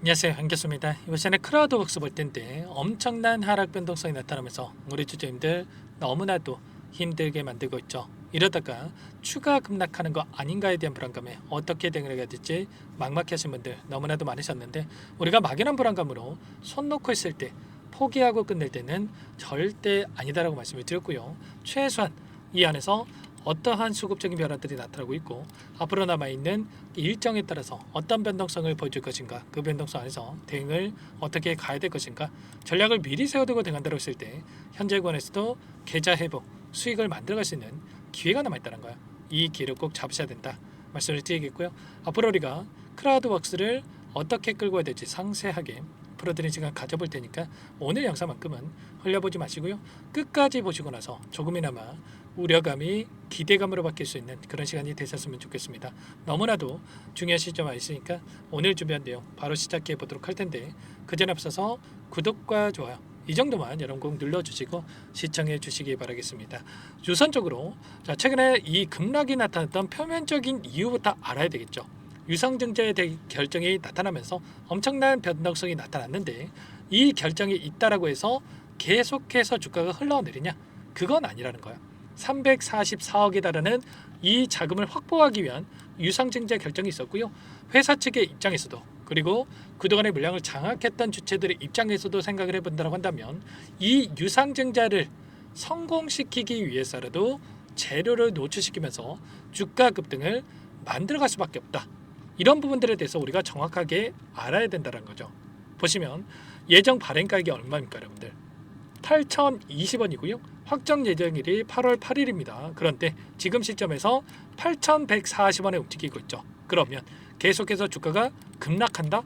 안녕하세요, 한교수입니다. 이번 시간에 크라우드웍스 볼 텐데 엄청난 하락 변동성이 나타나면서 우리 투자님들 너무나도 힘들게 만들고 있죠. 이러다가 추가 급락하는 거 아닌가에 대한 불안감에 어떻게 대응을 해야 될지 막막해하신 분들 너무나도 많으셨는데, 우리가 막연한 불안감으로 손 놓고 있을 때 포기하고 끝낼 때는 절대 아니다라고 말씀을 드렸고요. 최소한 이 안에서 어떠한 수급적인 변화들이 나타나고 있고 앞으로 남아있는 일정에 따라서 어떤 변동성을 보여줄 것인가, 그 변동성 안에서 대응을 어떻게 가야 될 것인가, 전략을 미리 세워두고 대응한다고 했을 때 현재 권에서도 계좌 회복, 수익을 만들어갈 수 있는 기회가 남아있다는 거야. 이 기회를 꼭 잡으셔야 된다 말씀을 드리겠고요. 앞으로 우리가 크라우드웍스를 어떻게 끌고 가야 될지 상세하게 풀어드리는 시간 가져볼 테니까 오늘 영상만큼은 흘려보지 마시고요. 끝까지 보시고 나서 조금이나마 우려감이 기대감으로 바뀔 수 있는 그런 시간이 되셨으면 좋겠습니다. 너무나도 중요한 시점이 있으니까 오늘 준비한 내용 바로 시작해 보도록 할 텐데, 그 전에 앞서서 구독과 좋아요 이 정도만 여러분 꼭 눌러주시고 시청해 주시기 바라겠습니다. 우선적으로 최근에 이 급락이 나타났던 표면적인 이유부터 알아야 되겠죠. 유상증자의 결정이 나타나면서 엄청난 변동성이 나타났는데, 이 결정이 있다라고 해서 계속해서 주가가 흘러내리냐? 그건 아니라는 거야. 344억에 달하는 이 자금을 확보하기 위한 유상증자 결정이 있었고요. 회사 측의 입장에서도, 그리고 그동안의 물량을 장악했던 주체들의 입장에서도 생각을 해본다고 한다면 이 유상증자를 성공시키기 위해서라도 재료를 노출시키면서 주가 급등을 만들어갈 수밖에 없다. 이런 부분들에 대해서 우리가 정확하게 알아야 된다는 거죠. 보시면 예정 발행가액이 얼마입니까, 여러분들? 8,020원이고요. 확정 예정일이 8월 8일입니다. 그런데 지금 시점에서 8,140원에 움직이고 있죠. 그러면 계속해서 주가가 급락한다?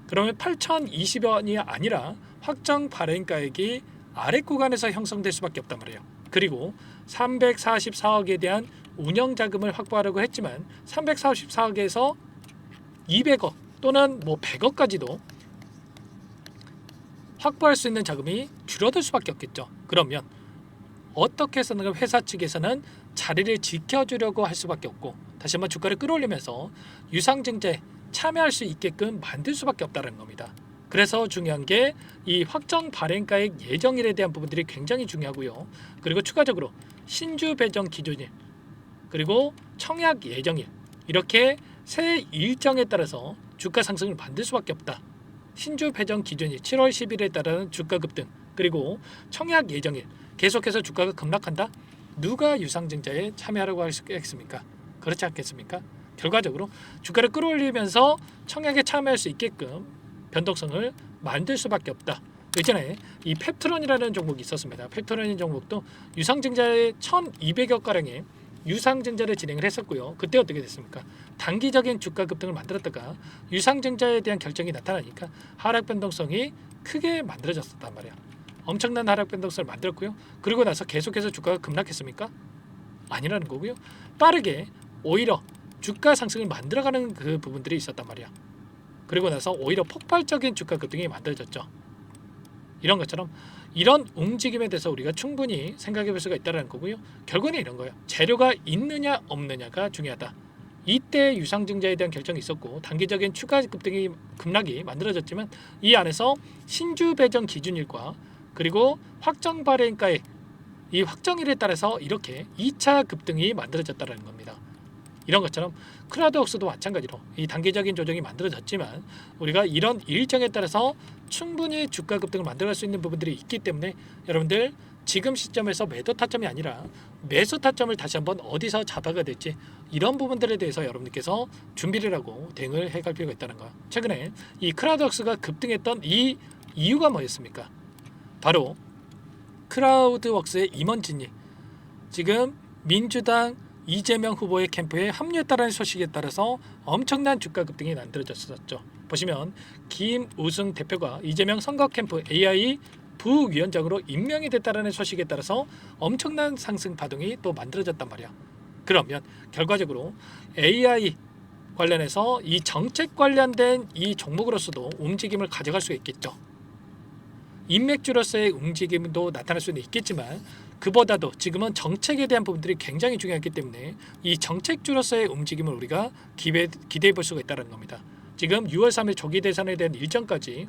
그러면 8,020원이 아니라 확정 발행가액이 아래 구간에서 형성될 수밖에 없단 말이에요. 그리고 344억에 대한 운영 자금을 확보하려고 했지만 344억에서 200억 또는 100억까지도 확보할 수 있는 자금이 줄어들 수밖에 없겠죠. 그러면 어떻게 해서는 회사 측에서는 자리를 지켜주려고 할 수밖에 없고, 다시 한번 주가를 끌어올리면서 유상증자에 참여할 수 있게끔 만들 수밖에 없다는 겁니다. 그래서 중요한 게 이 확정 발행가액 예정일에 대한 부분들이 굉장히 중요하고요. 그리고 추가적으로 신주 배정 기준일, 그리고 청약 예정일, 이렇게 세 일정에 따라서 주가 상승을 만들 수밖에 없다. 신주 배정 기준일 7월 10일에 따른 주가 급등, 그리고 청약 예정일 계속해서 주가가 급락한다? 누가 유상증자에 참여하라고 하겠습니까? 그렇지 않겠습니까? 결과적으로 주가를 끌어올리면서 청약에 참여할 수 있게끔 변동성을 만들 수밖에 없다. 예전에 이 펩트론이라는 종목이 있었습니다. 펩트론이라는 종목도 유상증자의 1,200여 가량의 유상증자를 진행을 했었고요. 그때 어떻게 됐습니까? 단기적인 주가 급등을 만들었다가 유상증자에 대한 결정이 나타나니까 하락 변동성이 크게 만들어졌단 말이야. 엄청난 하락 변동성을 만들었고요. 그리고 나서 계속해서 주가가 급락했습니까? 아니라는 거고요. 빠르게 오히려 주가 상승을 만들어가는 그 부분들이 있었단 말이야. 그리고 나서 오히려 폭발적인 주가 급등이 만들어졌죠. 이런 것처럼 이런 움직임에 대해서 우리가 충분히 생각해 볼 수가 있다는 거고요. 결국은 이런 거예요. 재료가 있느냐 없느냐가 중요하다. 이때 유상증자에 대한 결정이 있었고 단기적인 추가 급락이 만들어졌지만, 이 안에서 신주 배정 기준일과 그리고 확정 발행가의 이 확정일에 따라서 이렇게 2차 급등이 만들어졌다는 겁니다. 이런 것처럼 크라우드웍스도 마찬가지로 이 단기적인 조정이 만들어졌지만 우리가 이런 일정에 따라서 충분히 주가 급등을 만들어갈 수 있는 부분들이 있기 때문에 여러분들 지금 시점에서 매도 타점이 아니라 매수 타점을 다시 한번 어디서 잡아가야 될지, 이런 부분들에 대해서 여러분들께서 준비를 하고 대응을 해갈 필요가 있다는 거예요. 최근에 이 크라우드웍스가 급등했던 이 이유가 뭐였습니까? 바로 크라우드웍스의 임원진이 지금 민주당 이재명 후보의 캠프에 합류했다는 소식에 따라서 엄청난 주가 급등이 만들어졌었죠. 보시면 김우승 대표가 이재명 선거 캠프 AI 부위원장으로 임명이 됐다는 소식에 따라서 엄청난 상승 파동이 또 만들어졌단 말이야. 그러면 결과적으로 AI 관련해서 이 정책 관련된 이 종목으로서도 움직임을 가져갈 수 있겠죠. 인맥주로서의 움직임도 나타날 수는 있겠지만 그보다도 지금은 정책에 대한 부분들이 굉장히 중요하기 때문에 이 정책주로서의 움직임을 우리가 기대해 볼 수가 있다는 겁니다. 지금 6월 3일 조기 대선에 대한 일정까지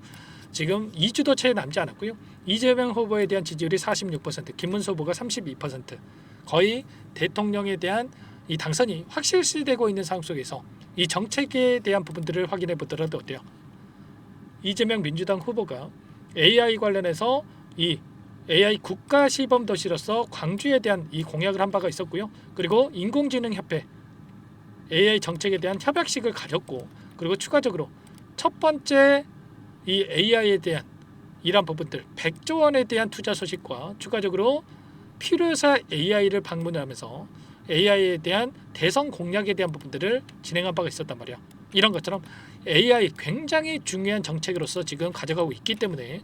지금 2주도 채 남지 않았고요. 이재명 후보에 대한 지지율이 46%, 김문수 후보가 32%, 거의 대통령에 대한 이 당선이 확실시되고 있는 상황 속에서 이 정책에 대한 부분들을 확인해 보더라도 어때요? 이재명 민주당 후보가 AI 관련해서 이 AI 국가 시범 도시로서 광주에 대한 이 공약을 한 바가 있었고요. 그리고 인공지능협회 AI 정책에 대한 협약식을 가졌고, 그리고 추가적으로 첫 번째 이 AI에 대한 이런 부분들 100조 원에 대한 투자 소식과 추가적으로 필요사 AI를 방문하면서 AI에 대한 대선 공약에 대한 부분들을 진행한 바가 있었단 말이야. 이런 것처럼 AI 굉장히 중요한 정책으로서 지금 가져가고 있기 때문에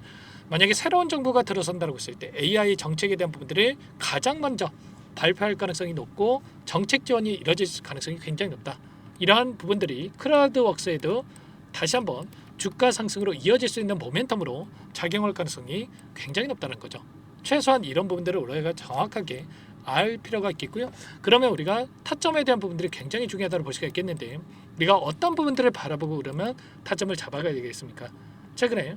만약에 새로운 정부가 들어선다고 했을 때 AI 정책에 대한 부분들을 가장 먼저 발표할 가능성이 높고 정책 지원이 이뤄질 가능성이 굉장히 높다. 이러한 부분들이 크라우드웍스에도 다시 한번 주가 상승으로 이어질 수 있는 모멘텀으로 작용할 가능성이 굉장히 높다는 거죠. 최소한 이런 부분들을 우리가 정확하게 알 필요가 있겠고요. 그러면 우리가 타점에 대한 부분들이 굉장히 중요하다고 볼 수가 있겠는데, 우리가 어떤 부분들을 바라보고 그러면 타점을 잡아가야 되겠습니까? 최근에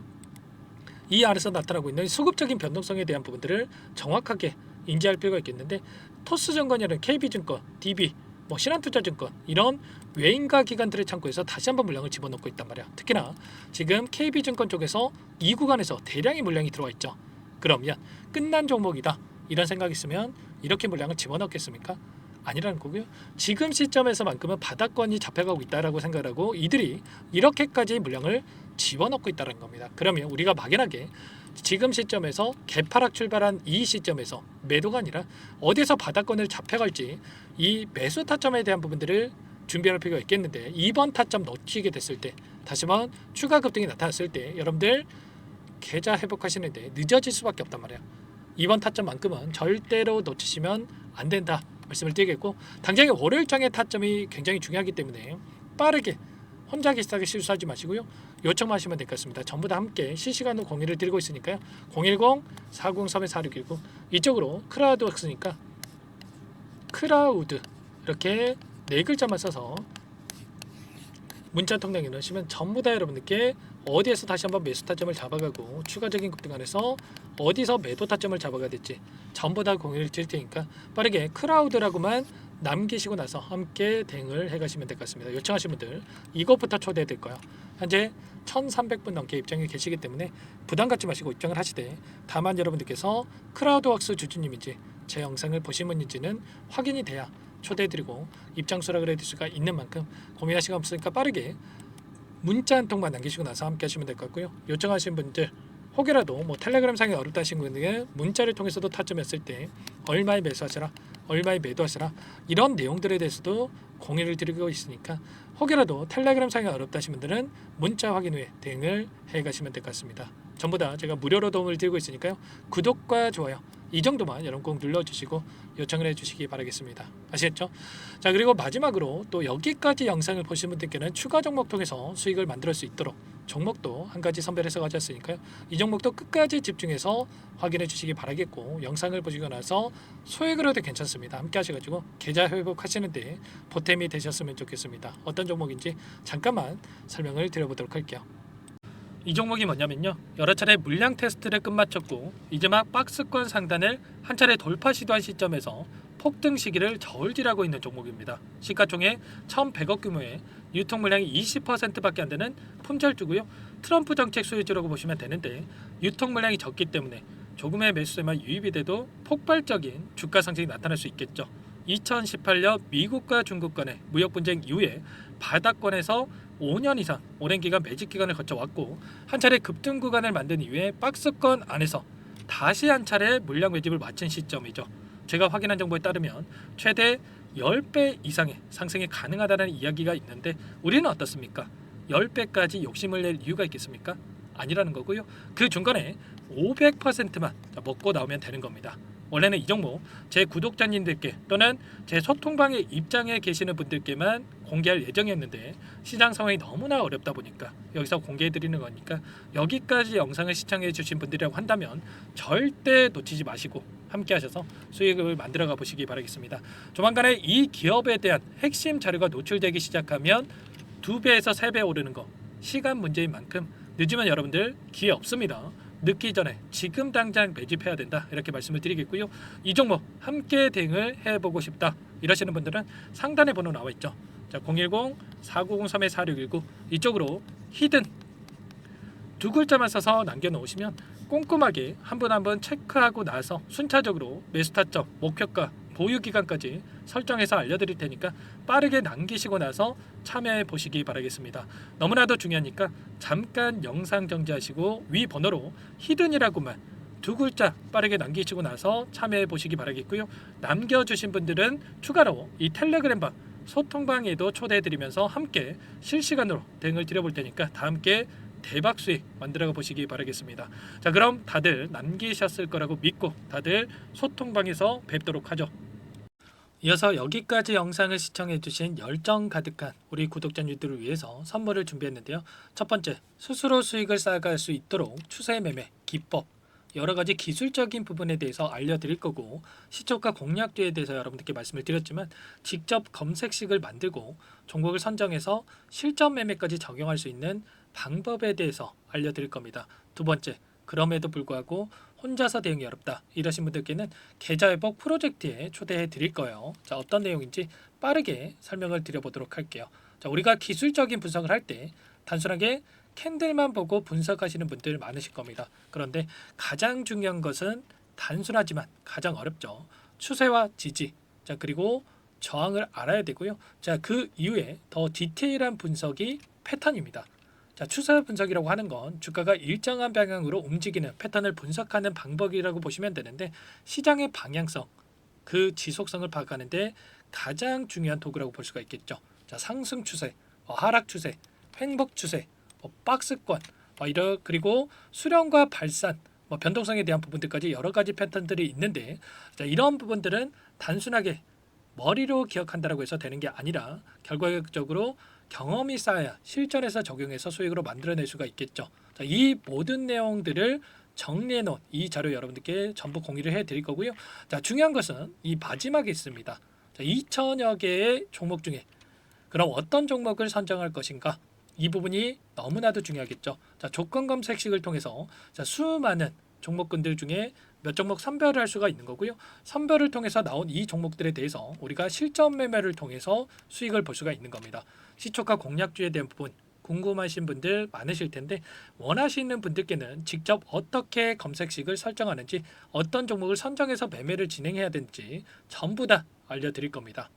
이 안에서 나타나고 있는 수급적인 변동성에 대한 부분들을 정확하게 인지할 필요가 있겠는데, 토스증권이라는 KB증권, DB, 신한투자증권 이런 외인가 기관들의 창구에서 다시 한번 물량을 집어넣고 있단 말이야. 특히나 지금 KB증권 쪽에서 이 구간에서 대량의 물량이 들어와 있죠. 그러면 끝난 종목이다 이런 생각이 있으면 이렇게 물량을 집어넣겠습니까? 아니라는 거고요. 지금 시점에서만큼은 바닥권이 잡혀가고 있다라고 생각하고 이들이 이렇게까지 물량을 집어넣고 있다는 겁니다. 그러면 우리가 막연하게 지금 시점에서 개파락 출발한 이 시점에서 매도가 아니라 어디서 바닥권을 잡혀갈지 이 매수 타점에 대한 부분들을 준비할 필요가 있겠는데, 이번 타점 놓치게 됐을 때 다시 한번 추가 급등이 나타났을 때 여러분들 계좌 회복하시는데 늦어질 수밖에 없단 말이에요. 이번 타점만큼은 절대로 놓치시면 안 된다 말씀을 드리겠고, 당장의 월요일장의 타점이 굉장히 중요하기 때문에 빠르게 혼자 계시다가 실수하지 마시고요. 요청만 하시면 될 것 같습니다. 전부 다 함께 실시간으로 공유를 드리고 있으니까요. 010-403-4619 이쪽으로 크라우드웍스니까 크라우드 이렇게 네 글자만 써서 문자 통장에 넣으시면 전부 다 여러분들께 어디에서 다시 한번 매수 타점을 잡아가고 추가적인 급등 안에서 어디서 매도 타점을 잡아가야 될지 전부 다 공유를 드릴 테니까 빠르게 크라우드라고만 남기시고 나서 함께 대응을 해가시면 될 것 같습니다. 요청하신 분들 이것부터 초대해드릴 거예요. 현재 1300분 넘게 입장이 계시기 때문에 부담 갖지 마시고 입장을 하시되, 다만 여러분들께서 크라우드웍스 주주님인지 제 영상을 보신 분인지는 확인이 돼야 초대해드리고 입장 수락을 해드릴 수가 있는 만큼 고민할 시간 없으니까 빠르게 문자 한 통만 남기시고 나서 함께 하시면 될 것 같고요. 요청하신 분들 혹여라도 텔레그램 상에 어렵다 하신 분들은 문자를 통해서도 타점했을 때 얼마에 매수하시라, 얼마에 매도하시라 이런 내용들에 대해서도 공유를 드리고 있으니까 혹여라도 텔레그램 상에 어렵다 하신 분들은 문자 확인 후에 대응을 해가시면 될 것 같습니다. 전부 다 제가 무료로 도움을 드리고 있으니까요. 구독과 좋아요 이 정도만 여러분 꼭 눌러주시고 요청을 해주시기 바라겠습니다. 아시겠죠? 자, 그리고 마지막으로 또 여기까지 영상을 보신 분들께는 추가 종목 통해서 수익을 만들 수 있도록 종목도 한 가지 선별해서 가져왔으니까요. 이 종목도 끝까지 집중해서 확인해 주시기 바라겠고, 영상을 보시고 나서 소액으로 해도 괜찮습니다. 함께 하셔가지고 계좌 회복하시는데 보탬이 되셨으면 좋겠습니다. 어떤 종목인지 잠깐만 설명을 드려보도록 할게요. 이 종목이 뭐냐면요, 여러 차례 물량 테스트를 끝마쳤고 이제 막 박스권 상단을 한 차례 돌파 시도한 시점에서 폭등 시기를 저울질하고 있는 종목입니다. 시가총액 1,100억 규모의 유통 물량이 20%밖에 안 되는 품절주고요. 트럼프 정책 수혜주라고 보시면 되는데, 유통 물량이 적기 때문에 조금의 매수세만 유입이 돼도 폭발적인 주가 상승이 나타날 수 있겠죠. 2018년 미국과 중국 간의 무역 분쟁 이후에 바닥권에서 5년 이상 오랜 기간 매집 기간을 거쳐왔고, 한 차례 급등 구간을 만든 이후에 박스권 안에서 다시 한 차례 물량 매집을 마친 시점이죠. 제가 확인한 정보에 따르면 최대 10배 이상의 상승이 가능하다는 이야기가 있는데, 우리는 어떻습니까? 10배까지 욕심을 낼 이유가 있겠습니까? 아니라는 거고요. 그 중간에 500%만 먹고 나오면 되는 겁니다. 원래는 이 종목 제 구독자님들께 또는 제 소통방에 입장해 계시는 분들께만 공개할 예정이었는데, 시장 상황이 너무나 어렵다 보니까 여기서 공개해 드리는 거니까 여기까지 영상을 시청해 주신 분들이라고 한다면 절대 놓치지 마시고 함께 하셔서 수익을 만들어 가 보시기 바라겠습니다. 조만간에 이 기업에 대한 핵심 자료가 노출되기 시작하면 2배에서 3배 오르는 거 시간 문제인 만큼 늦으면 여러분들 기회 없습니다. 늦기 전에 지금 당장 매집해야 된다 이렇게 말씀을 드리겠고요. 이 종목 함께 대응을 해보고 싶다 이러시는 분들은 상단에 번호 나와 있죠. 자, 010-4903-4619 이쪽으로 히든 두 글자만 써서 남겨놓으시면 꼼꼼하게 한 분 한 분 체크하고 나서 순차적으로 매수 타점, 목표가, 보유 기간까지 설정해서 알려드릴 테니까 빠르게 남기시고 나서 참여해 보시기 바라겠습니다. 너무나도 중요하니까 잠깐 영상 정지하시고 위 번호로 히든이라고만 두 글자 빠르게 남기시고 나서 참여해 보시기 바라겠고요. 남겨주신 분들은 추가로 이 텔레그램방 소통방에도 초대해드리면서 함께 실시간으로 대응을 드려볼 테니까 다 함께 대박 수익 만들어 보시기 바라겠습니다. 자, 그럼 다들 남기셨을 거라고 믿고 다들 소통방에서 뵙도록 하죠. 이어서 여기까지 영상을 시청해주신 열정 가득한 우리 구독자님들을 위해서 선물을 준비했는데요. 첫 번째, 스스로 수익을 쌓아갈 수 있도록 추세 매매 기법, 여러 가지 기술적인 부분에 대해서 알려드릴 거고, 시초가 공략주에 대해서 여러분들께 말씀을 드렸지만 직접 검색식을 만들고 종목을 선정해서 실전 매매까지 적용할 수 있는 방법에 대해서 알려드릴 겁니다. 두 번째, 그럼에도 불구하고 혼자서 대응이 어렵다 이러신 분들께는 계좌회복 프로젝트에 초대해 드릴 거예요. 자, 어떤 내용인지 빠르게 설명을 드려보도록 할게요. 자, 우리가 기술적인 분석을 할 때 단순하게 캔들만 보고 분석하시는 분들 많으실 겁니다. 그런데 가장 중요한 것은 단순하지만 가장 어렵죠. 추세와 지지, 자, 그리고 저항을 알아야 되고요. 자, 그 이후에 더 디테일한 분석이 패턴입니다. 자, 추세 분석이라고 하는 건 주가가 일정한 방향으로 움직이는 패턴을 분석하는 방법이라고 보시면 되는데, 시장의 방향성, 그 지속성을 파악하는데 가장 중요한 도구라고 볼 수가 있겠죠. 자, 상승 추세, 하락 추세, 횡복 추세, 박스권, 그리고 수렴과 발산, 변동성에 대한 부분들까지 여러 가지 패턴들이 있는데, 자, 이런 부분들은 단순하게 머리로 기억한다라고 해서 되는 게 아니라 결과적으로 경험이 쌓아야 실전에서 적용해서 수익으로 만들어낼 수가 있겠죠. 자, 이 모든 내용들을 정리해 놓은 이 자료 여러분들께 전부 공유를 해 드릴 거고요. 자, 중요한 것은 이 마지막에 있습니다. 자, 2천여 개의 종목 중에 그럼 어떤 종목을 선정할 것인가? 이 부분이 너무나도 중요하겠죠. 자, 조건 검색식을 통해서 자, 수많은 종목군들 중에 몇 종목 선별을 할 수가 있는 거고요. 선별을 통해서 나온 이 종목들에 대해서 우리가 실전 매매를 통해서 수익을 볼 수가 있는 겁니다. 시초가 공략주에 대한 부분 궁금하신 분들 많으실 텐데, 원하시는 분들께는 직접 어떻게 검색식을 설정하는지, 어떤 종목을 선정해서 매매를 진행해야 되는지 전부 다 알려드릴 겁니다.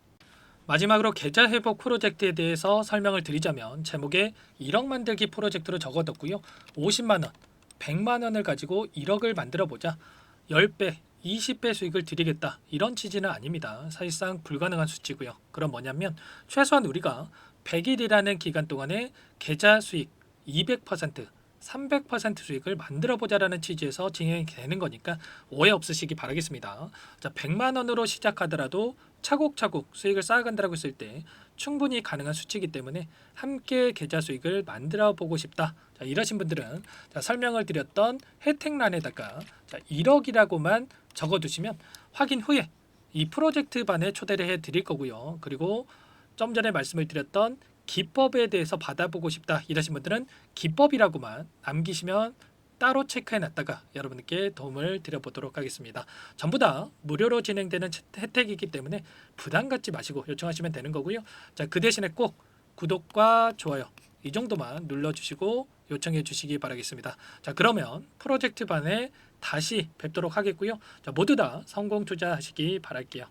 마지막으로 계좌 회복 프로젝트에 대해서 설명을 드리자면, 제목에 1억 만들기 프로젝트로 적어뒀고요. 50만 원, 100만 원을 가지고 1억을 만들어 보자. 10배, 20배 수익을 드리겠다 이런 취지는 아닙니다. 사실상 불가능한 수치고요. 그럼 뭐냐면 최소한 우리가 100일이라는 기간 동안에 계좌 수익 200%, 300% 수익을 만들어 보자라는 취지에서 진행이 되는 거니까 오해 없으시기 바라겠습니다. 자, 100만 원으로 시작하더라도 차곡차곡 수익을 쌓아간다고 했을 때 충분히 가능한 수치이기 때문에 함께 계좌 수익을 만들어 보고 싶다. 자, 이러신 분들은 자, 설명을 드렸던 혜택란에다가 자, 1억이라고만 적어두시면 확인 후에 이 프로젝트 반에 초대를 해 드릴 거고요. 그리고 좀 전에 말씀을 드렸던 기법에 대해서 받아보고 싶다 이러신 분들은 기법이라고만 남기시면 따로 체크해 놨다가 여러분께 도움을 드려보도록 하겠습니다. 전부 다 무료로 진행되는 혜택이기 때문에 부담 갖지 마시고 요청하시면 되는 거고요. 자, 그 대신에 꼭 구독과 좋아요 이 정도만 눌러주시고 요청해 주시기 바라겠습니다. 자, 그러면 프로젝트 반에 다시 뵙도록 하겠고요. 자, 모두 다 성공 투자하시기 바랄게요.